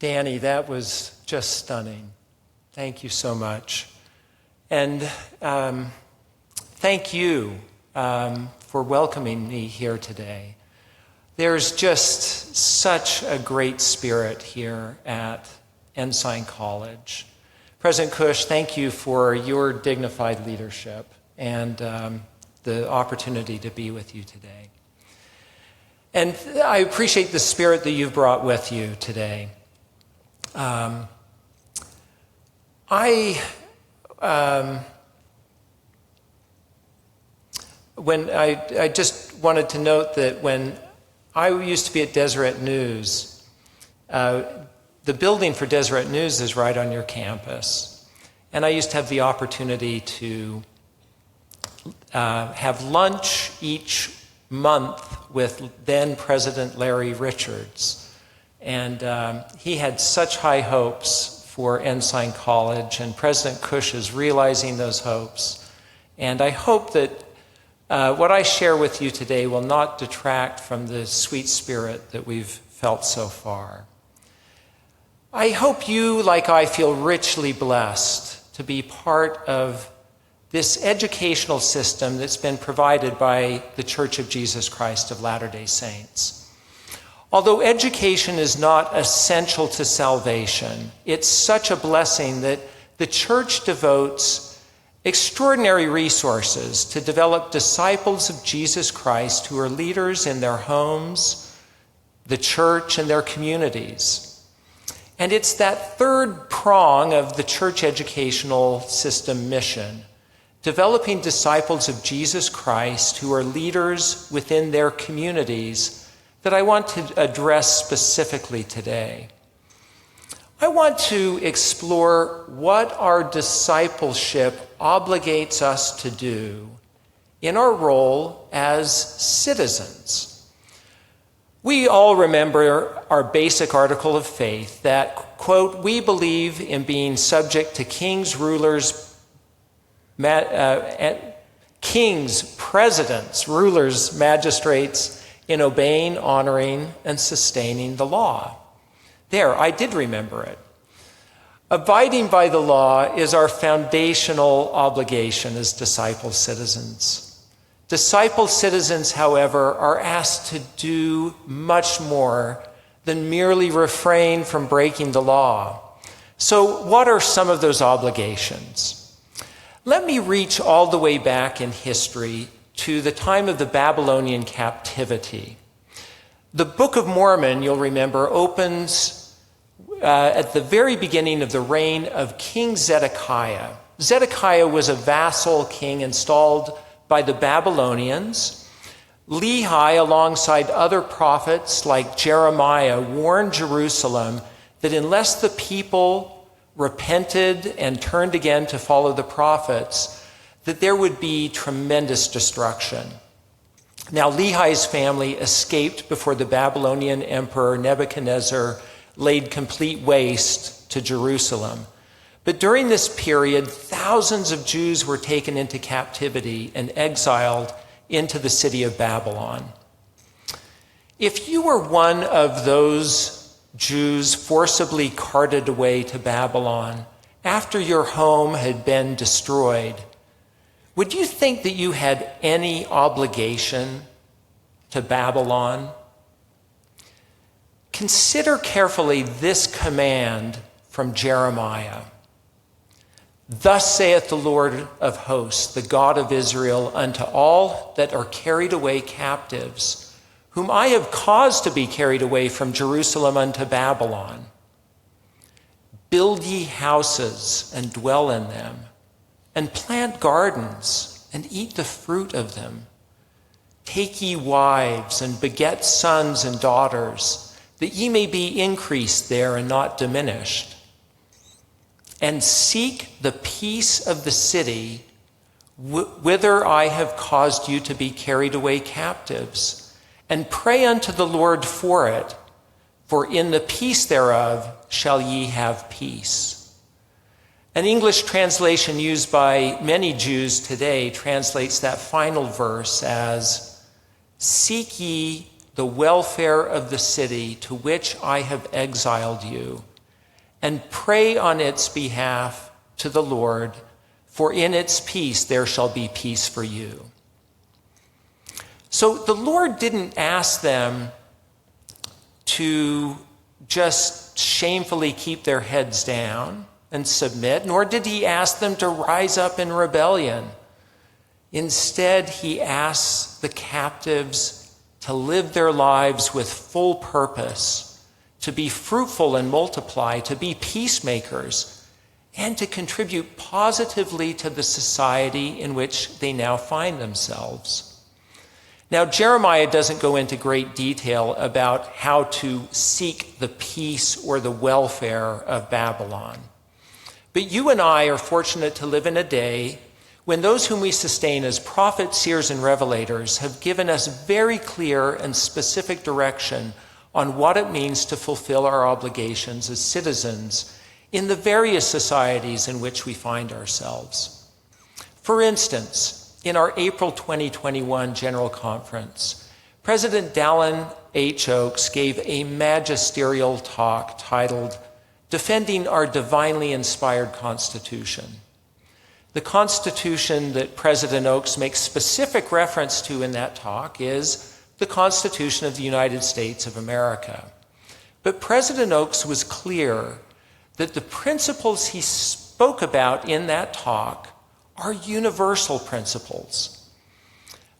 Danny, that was just stunning. Thank you so much. And thank you for welcoming me here today. There's just such a great spirit here at Ensign College. President Cush, thank you for your dignified leadership and the opportunity to be with you today. And I appreciate the spirit that you've brought with you today. I just wanted to note that when I used to be at Deseret News, the building for Deseret News is right on your campus. And I used to have the opportunity to have lunch each month with then President Larry Richards. And he had such high hopes for Ensign College, and President Cush is realizing those hopes. And I hope that what I share with you today will not detract from the sweet spirit that we've felt so far. I hope you, like I, feel richly blessed to be part of this educational system that's been provided by the Church of Jesus Christ of Latter-day Saints. Although education is not essential to salvation, it's such a blessing that the Church devotes extraordinary resources to develop disciples of Jesus Christ who are leaders in their homes, the church, and their communities. And it's that third prong of the church educational system mission, developing disciples of Jesus Christ who are leaders within their communities, that I want to address specifically today. I want to explore what our discipleship obligates us to do in our role as citizens. We all remember our basic article of faith that, quote, we believe in being subject to kings, rulers, kings, presidents, rulers, magistrates, in obeying, honoring, and sustaining the law. There, I did remember it. Abiding by the law is our foundational obligation as disciple citizens. Disciple citizens, however, are asked to do much more than merely refrain from breaking the law. So what are some of those obligations? Let me reach all the way back in history to the time of the Babylonian captivity. The Book of Mormon, you'll remember, opens at the very beginning of the reign of King Zedekiah. Zedekiah was a vassal king installed by the Babylonians. Lehi, alongside other prophets like Jeremiah, warned Jerusalem that unless the people repented and turned again to follow the prophets, that there would be tremendous destruction. Now, Lehi's family escaped before the Babylonian emperor Nebuchadnezzar laid complete waste to Jerusalem. But during this period, thousands of Jews were taken into captivity and exiled into the city of Babylon. If you were one of those Jews forcibly carted away to Babylon after your home had been destroyed, would you think that you had any obligation to Babylon? Consider carefully this command from Jeremiah. Thus saith the Lord of hosts, the God of Israel, unto all that are carried away captives, whom I have caused to be carried away from Jerusalem unto Babylon. Build ye houses and dwell in them, and plant gardens and eat the fruit of them. Take ye wives and beget sons and daughters, that ye may be increased there and not diminished. And seek the peace of the city, whither I have caused you to be carried away captives, and pray unto the Lord for it, for in the peace thereof shall ye have peace. An English translation used by many Jews today translates that final verse as, seek ye the welfare of the city to which I have exiled you, and pray on its behalf to the Lord, for in its peace there shall be peace for you. So the Lord didn't ask them to just shamefully keep their heads down and submit, nor did he ask them to rise up in rebellion. Instead, he asks the captives to live their lives with full purpose, to be fruitful and multiply, to be peacemakers, and to contribute positively to the society in which they now find themselves. Now, Jeremiah doesn't go into great detail about how to seek the peace or the welfare of Babylon. But you and I are fortunate to live in a day when those whom we sustain as prophets, seers, and revelators have given us very clear and specific direction on what it means to fulfill our obligations as citizens in the various societies in which we find ourselves. For instance, in our April 2021 General Conference, President Dallin H. Oaks gave a magisterial talk titled, "Defending Our Divinely Inspired Constitution." The Constitution that President Oaks makes specific reference to in that talk is the Constitution of the United States of America. But President Oaks was clear that the principles he spoke about in that talk are universal principles.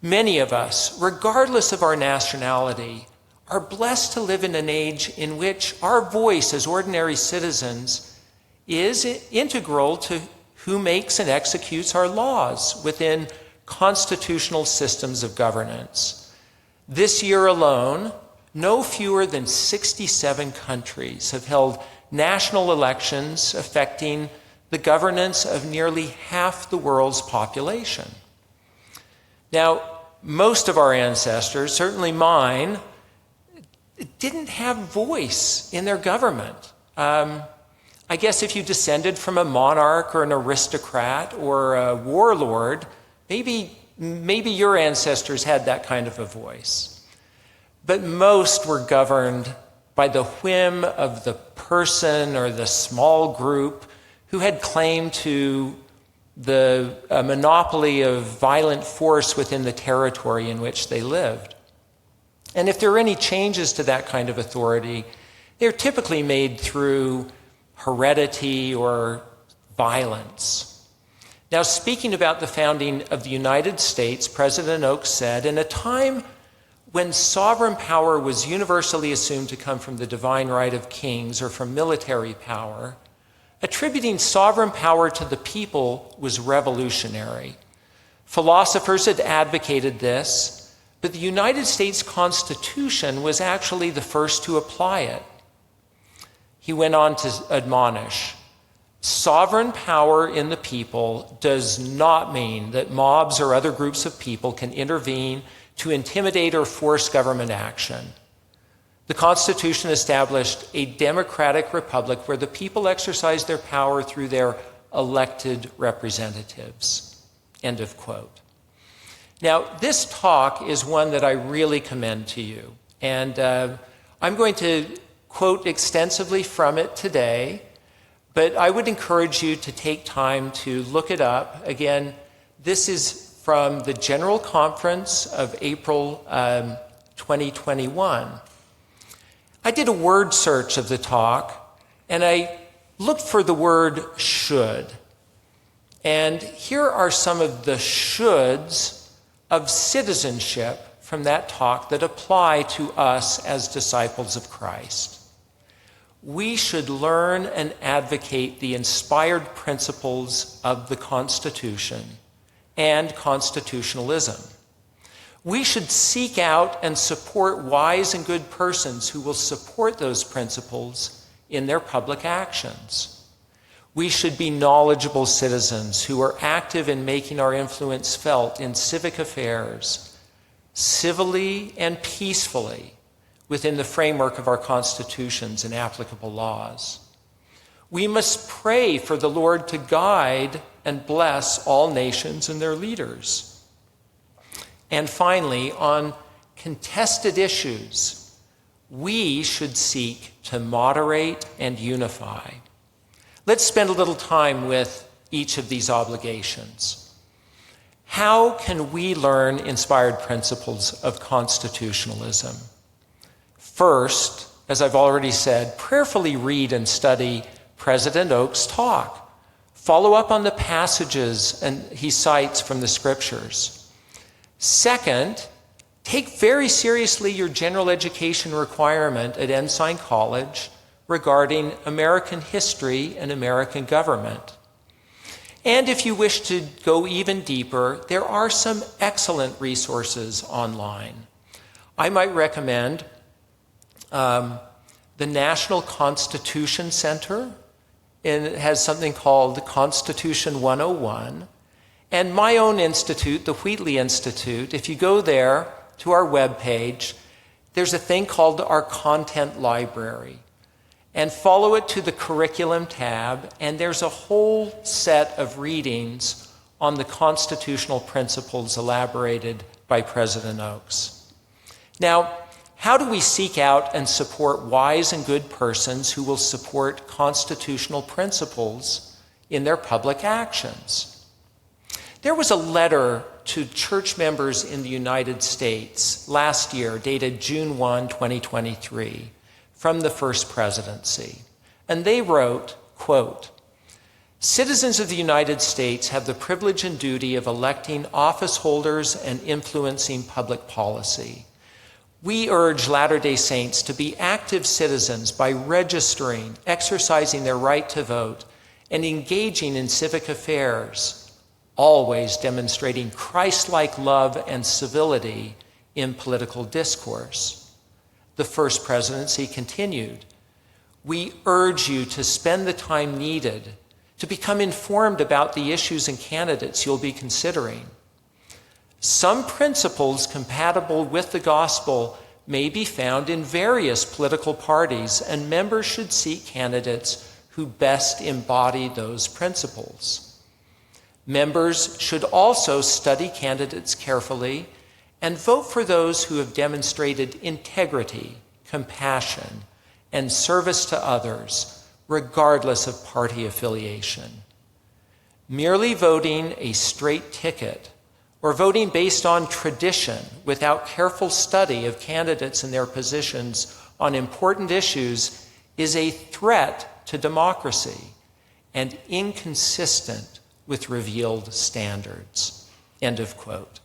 Many of us, regardless of our nationality, are blessed to live in an age in which our voice as ordinary citizens is integral to who makes and executes our laws within constitutional systems of governance. This year alone, no fewer than 67 countries have held national elections affecting the governance of nearly half the world's population. Now, most of our ancestors, certainly mine, didn't have voice in their government. I guess if you descended from a monarch or an aristocrat or a warlord, maybe your ancestors had that kind of a voice. But most were governed by the whim of the person or the small group who had claim to the monopoly of violent force within the territory in which they lived. And if there are any changes to that kind of authority, they're typically made through heredity or violence. Now, speaking about the founding of the United States, President Oaks said, in a time when sovereign power was universally assumed to come from the divine right of kings or from military power, attributing sovereign power to the people was revolutionary. Philosophers had advocated this, but the United States Constitution was actually the first to apply it. He went on to admonish, sovereign power in the people does not mean that mobs or other groups of people can intervene to intimidate or force government action. The Constitution established a democratic republic where the people exercise their power through their elected representatives. End of quote. Now, this talk is one that I really commend to you, and I'm going to quote extensively from it today, but I would encourage you to take time to look it up. Again, this is from the General Conference of April 2021. I did a word search of the talk, and I looked for the word should. And here are some of the shoulds of citizenship from that talk that apply to us as disciples of Christ. We should learn and advocate the inspired principles of the Constitution and constitutionalism. We should seek out and support wise and good persons who will support those principles in their public actions. We should be knowledgeable citizens who are active in making our influence felt in civic affairs, civilly and peacefully, within the framework of our constitutions and applicable laws. We must pray for the Lord to guide and bless all nations and their leaders. And finally, on contested issues, we should seek to moderate and unify. Let's spend a little time with each of these obligations. How can we learn inspired principles of constitutionalism? First, as I've already said, prayerfully read and study President Oak's talk. Follow up on the passages he cites from the scriptures. Second, take very seriously your general education requirement at Ensign College regarding American history and American government. And if you wish to go even deeper, there are some excellent resources online. I might recommend the National Constitution Center. And it has something called Constitution 101. And my own institute, the Wheatley Institute, if you go there to our webpage, there's a thing called our content library. And follow it to the curriculum tab, and there's a whole set of readings on the constitutional principles elaborated by President Oaks. Now, how do we seek out and support wise and good persons who will support constitutional principles in their public actions? There was a letter to church members in the United States last year, dated June 1, 2023, from the First Presidency. And they wrote, quote, "Citizens of the United States have the privilege and duty of electing office holders and influencing public policy. We urge Latter-day Saints to be active citizens by registering, exercising their right to vote, and engaging in civic affairs, always demonstrating Christ-like love and civility in political discourse." The First Presidency continued, "We urge you to spend the time needed to become informed about the issues and candidates you'll be considering. Some principles compatible with the gospel may be found in various political parties, and members should seek candidates who best embody those principles. Members should also study candidates carefully and vote for those who have demonstrated integrity, compassion, and service to others, regardless of party affiliation. Merely voting a straight ticket or voting based on tradition without careful study of candidates and their positions on important issues is a threat to democracy and inconsistent with revealed standards." End of quote.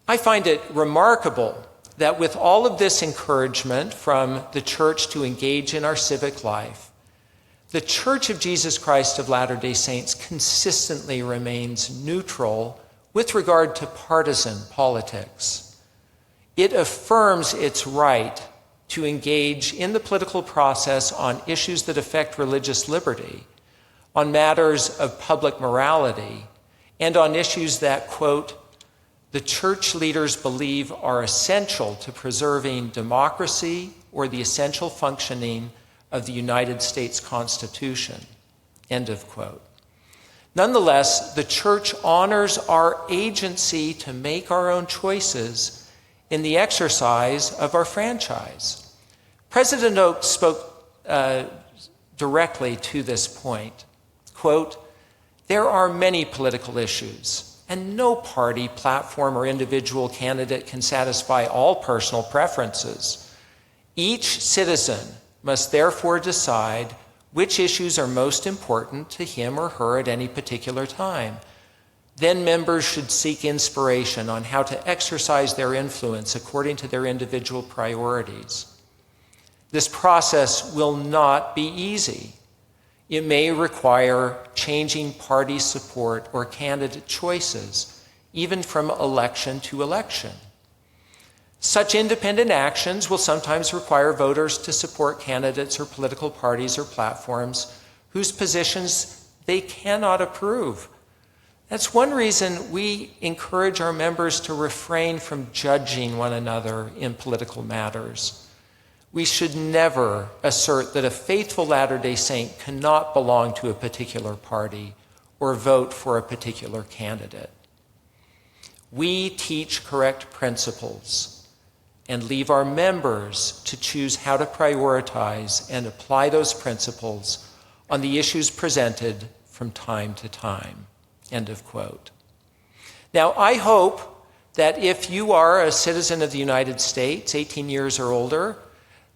I find it remarkable that with all of this encouragement from the church to engage in our civic life, the Church of Jesus Christ of Latter-day Saints consistently remains neutral with regard to partisan politics. It affirms its right to engage in the political process on issues that affect religious liberty, on matters of public morality, and on issues that, quote, "the church leaders believe are essential to preserving democracy or the essential functioning of the United States Constitution," end of quote. Nonetheless, the church honors our agency to make our own choices in the exercise of our franchise. President Oaks spoke directly to this point. Quote, "There are many political issues, and no party, platform, or individual candidate can satisfy all personal preferences. Each citizen must therefore decide which issues are most important to him or her at any particular time. Then members should seek inspiration on how to exercise their influence according to their individual priorities. This process will not be easy. It may require changing party support or candidate choices, even from election to election. Such independent actions will sometimes require voters to support candidates or political parties or platforms whose positions they cannot approve. That's one reason we encourage our members to refrain from judging one another in political matters. We should never assert that a faithful Latter-day Saint cannot belong to a particular party or vote for a particular candidate. We teach correct principles and leave our members to choose how to prioritize and apply those principles on the issues presented from time to time." End of quote. Now, I hope that if you are a citizen of the United States, 18 years or older,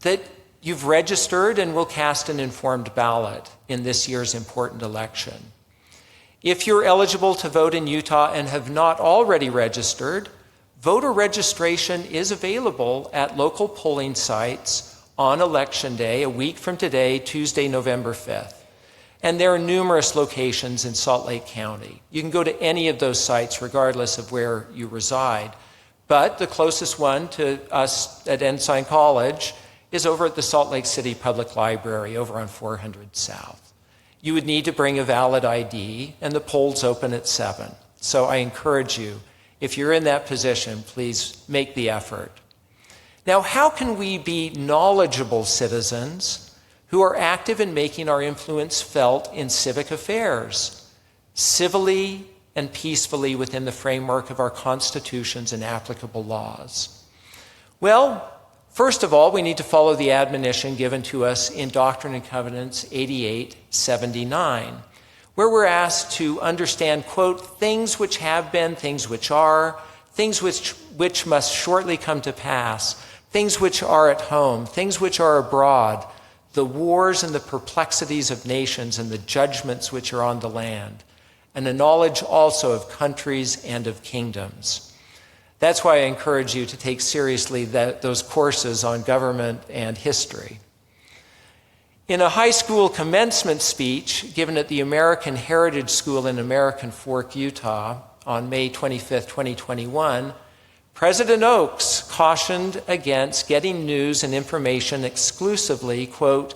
that you've registered and will cast an informed ballot in this year's important election. If you're eligible to vote in Utah and have not already registered, voter registration is available at local polling sites on Election Day, a week from today, Tuesday, November 5th. And there are numerous locations in Salt Lake County. You can go to any of those sites regardless of where you reside. But the closest one to us at Ensign College is over at the Salt Lake City Public Library over on 400 South. You would need to bring a valid ID, and the polls open at 7. So I encourage you, if you're in that position, please make the effort. Now, how can we be knowledgeable citizens who are active in making our influence felt in civic affairs, civilly and peacefully within the framework of our constitutions and applicable laws? Well, first of all, we need to follow the admonition given to us in Doctrine and Covenants 88:79, where we're asked to understand, quote, "things which have been, things which are, things which must shortly come to pass, things which are at home, things which are abroad, the wars and the perplexities of nations and the judgments which are on the land, and a knowledge also of countries and of kingdoms." That's why I encourage you to take seriously those courses on government and history. In a high school commencement speech given at the American Heritage School in American Fork, Utah, on May 25th, 2021, President Oaks cautioned against getting news and information exclusively, quote,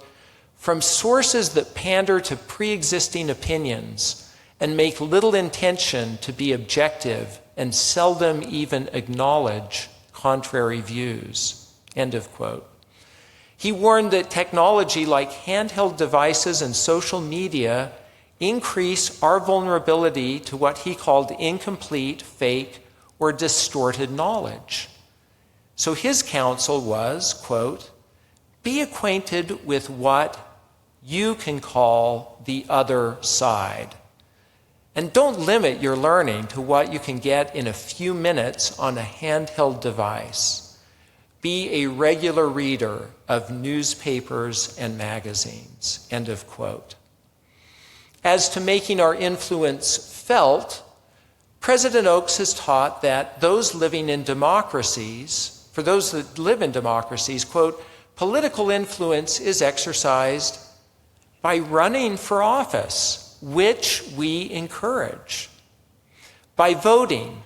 "from sources that pander to pre-existing opinions and make little intention to be objective and seldom even acknowledge contrary views," end of quote. He warned that technology like handheld devices and social media increase our vulnerability to what he called incomplete, fake, or distorted knowledge. So his counsel was, quote, "be acquainted with what you can call the other side. And don't limit your learning to what you can get in a few minutes on a handheld device. Be a regular reader of newspapers and magazines," end of quote. As to making our influence felt, President Oaks has taught that those living in democracies, for those that live in democracies, quote, "political influence is exercised by running for office, which we encourage, by voting,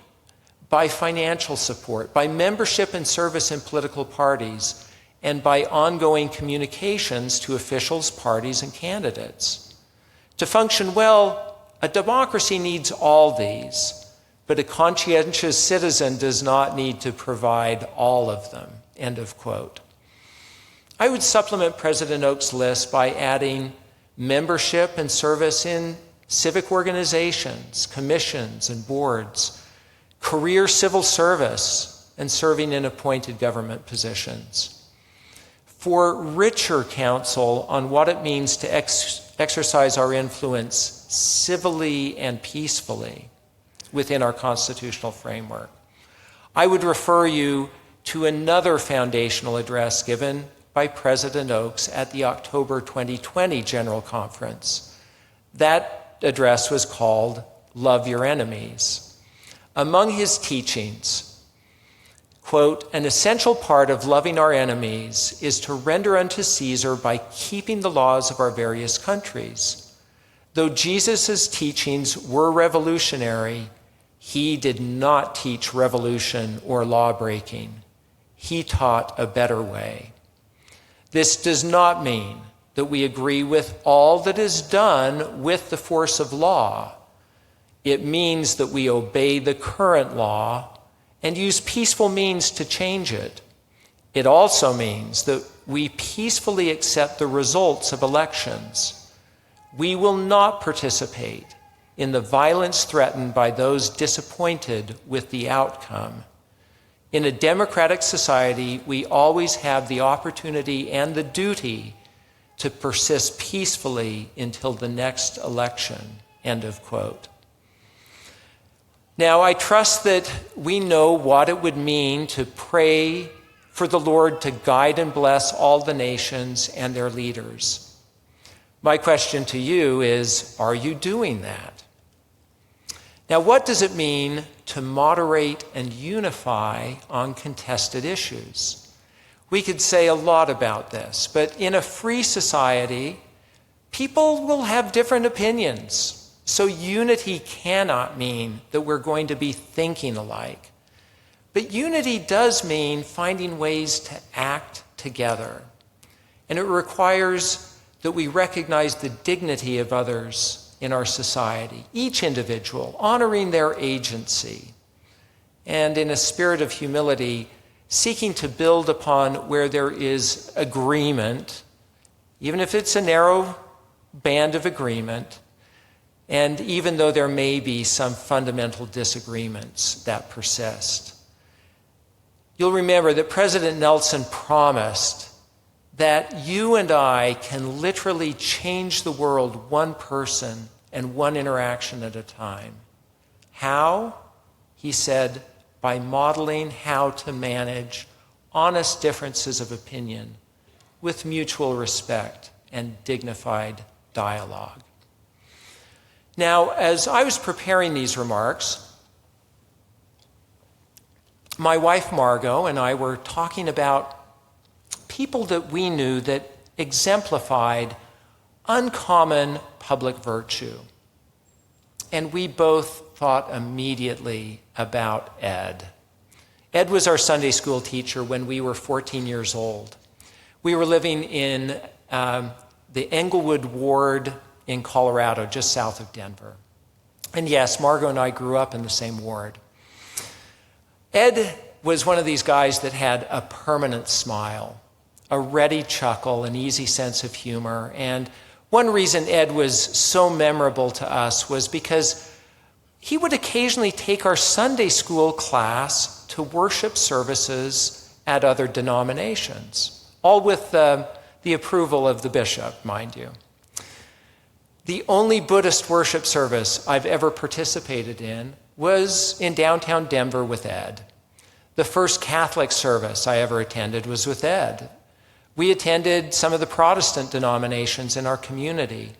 by financial support, by membership and service in political parties, and by ongoing communications to officials, parties, and candidates. To function well, a democracy needs all these, but a conscientious citizen does not need to provide all of them," end of quote. I would supplement President Oaks' list by adding membership and service in civic organizations, commissions, and boards, career civil service, and serving in appointed government positions. For richer counsel on what it means to exercise our influence civilly and peacefully within our constitutional framework, I would refer you to another foundational address given by President Oaks at the October 2020 General Conference. That address was called "Love Your Enemies." Among his teachings, quote, "an essential part of loving our enemies is to render unto Caesar by keeping the laws of our various countries. Though Jesus' teachings were revolutionary, he did not teach revolution or law-breaking. He taught a better way. This does not mean that we agree with all that is done with the force of law. It means that we obey the current law and use peaceful means to change it. It also means that we peacefully accept the results of elections. We will not participate in the violence threatened by those disappointed with the outcome. In a democratic society, we always have the opportunity and the duty to persist peacefully until the next election, end of quote. Now, I trust that we know what it would mean to pray for the Lord to guide and bless all the nations and their leaders. My question to you is, are you doing that? Now, what does it mean to moderate and unify on contested issues? We could say a lot about this, but in a free society, people will have different opinions. So unity cannot mean that we're going to be thinking alike. But unity does mean finding ways to act together. And it requires that we recognize the dignity of others in our society, each individual, honoring their agency, and in a spirit of humility, seeking to build upon where there is agreement, even if it's a narrow band of agreement, and even though there may be some fundamental disagreements that persist. You'll remember that President Nelson promised that you and I can literally change the world one person and one interaction at a time. How? He said, by modeling how to manage honest differences of opinion with mutual respect and dignified dialogue. Now, as I was preparing these remarks, my wife Margo and I were talking about people that we knew that exemplified uncommon public virtue. And we both thought immediately about Ed. Ed was our Sunday school teacher when we were 14 years old. We were living in the Englewood ward in Colorado, just south of Denver. And yes, Margo and I grew up in the same ward. Ed was one of these guys that had a permanent smile, a ready chuckle, an easy sense of humor. And one reason Ed was so memorable to us was because he would occasionally take our Sunday school class to worship services at other denominations, all with the approval of the bishop, mind you. The only Buddhist worship service I've ever participated in was in downtown Denver with Ed. The first Catholic service I ever attended was with Ed. We attended some of the Protestant denominations in our community.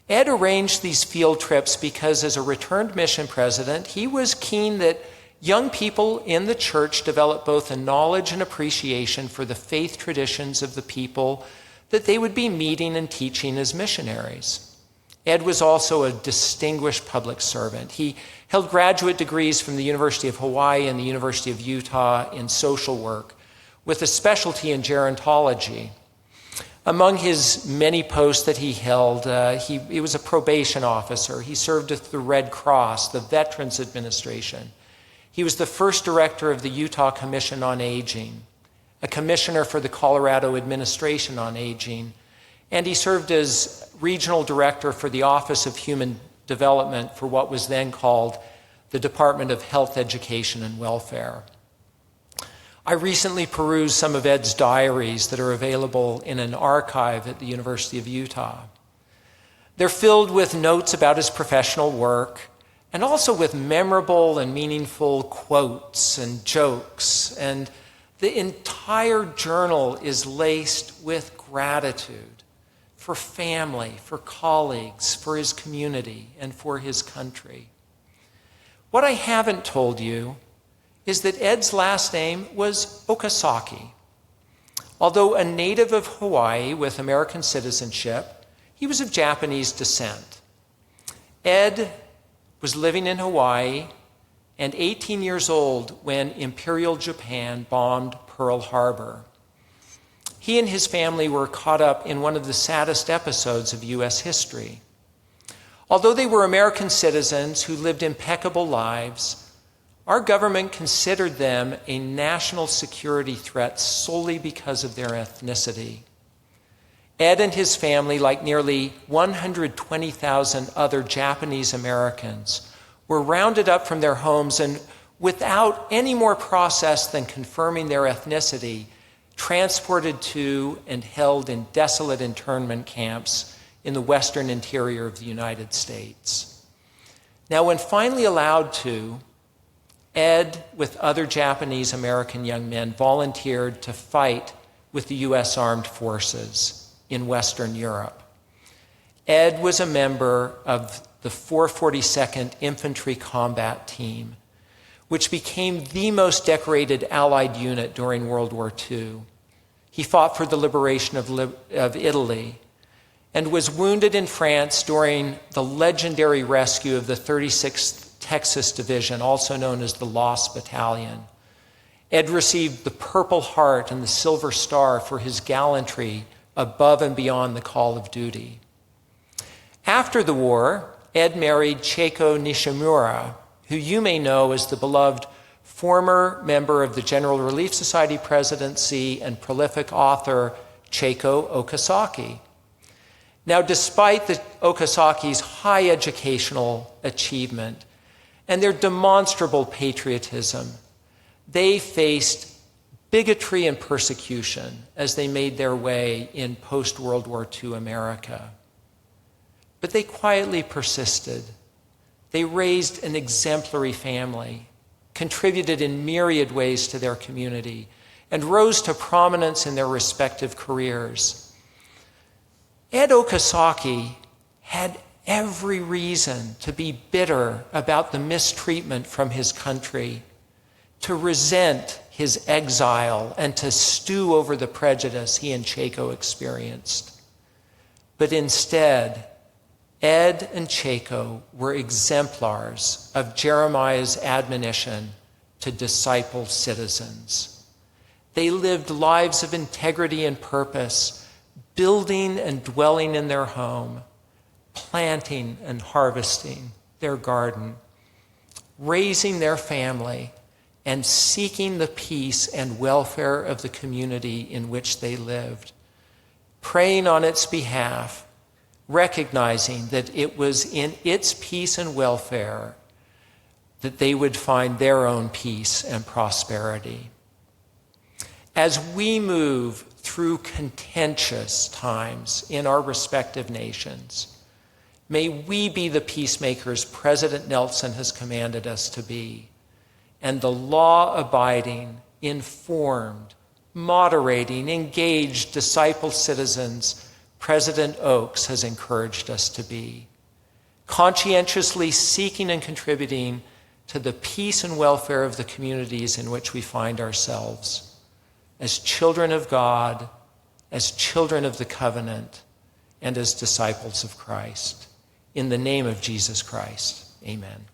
Ed arranged these field trips because as a returned mission president, he was keen that young people in the church develop both a knowledge and appreciation for the faith traditions of the people that they would be meeting and teaching as missionaries. Ed was also a distinguished public servant. He held graduate degrees from the University of Hawaii and the University of Utah in social work, with a specialty in gerontology. Among his many posts that he held, he was a probation officer. He served with the Red Cross, the Veterans Administration. He was the first director of the Utah Commission on Aging, a commissioner for the Colorado Administration on Aging, and he served as regional director for the Office of Human Development for what was then called the Department of Health, Education, and Welfare. I recently perused some of Ed's diaries that are available in an archive at the University of Utah. They're filled with notes about his professional work and also with memorable and meaningful quotes and jokes. And the entire journal is laced with gratitude for family, for colleagues, for his community, and for his country. What I haven't told you is that Ed's last name was Okasaki. Although a native of Hawaii with American citizenship, he was of Japanese descent. Ed was living in Hawaii and 18 years old when Imperial Japan bombed Pearl Harbor. He and his family were caught up in one of the saddest episodes of U.S. history. Although they were American citizens who lived impeccable lives, our government considered them a national security threat solely because of their ethnicity. Ed and his family, like nearly 120,000 other Japanese Americans, were rounded up from their homes and, without any more process than confirming their ethnicity, transported to and held in desolate internment camps in the western interior of the United States. Now, when finally allowed to, Ed, with other Japanese American young men, volunteered to fight with the U.S. Armed Forces in Western Europe. Ed was a member of the 442nd Infantry Combat Team, which became the most decorated Allied unit during World War II. He fought for the liberation of Italy and was wounded in France during the legendary rescue of the 36th Texas Division, also known as the Lost Battalion. Ed received the Purple Heart and the Silver Star for his gallantry above and beyond the call of duty. After the war, Ed married Cheiko Nishimura, who you may know as the beloved former member of the General Relief Society presidency and prolific author Cheiko Okasaki. Now, despite the Okasaki's high educational achievement and their demonstrable patriotism, they faced bigotry and persecution as they made their way in post-World War II America. But they quietly persisted. They raised an exemplary family, contributed in myriad ways to their community, and rose to prominence in their respective careers. Ed Okasaki had every reason to be bitter about the mistreatment from his country, to resent his exile, and to stew over the prejudice he and Cheiko experienced. But instead, Ed and Cheiko were exemplars of Jeremiah's admonition to disciple citizens. They lived lives of integrity and purpose, building and dwelling in their home, planting and harvesting their garden, raising their family, and seeking the peace and welfare of the community in which they lived, praying on its behalf, recognizing that it was in its peace and welfare that they would find their own peace and prosperity. As we move through contentious times in our respective nations, may we be the peacemakers President Nelson has commanded us to be, and the law-abiding, informed, moderating, engaged, disciple citizens President Oaks has encouraged us to be, conscientiously seeking and contributing to the peace and welfare of the communities in which we find ourselves, as children of God, as children of the covenant, and as disciples of Christ. In the name of Jesus Christ, amen.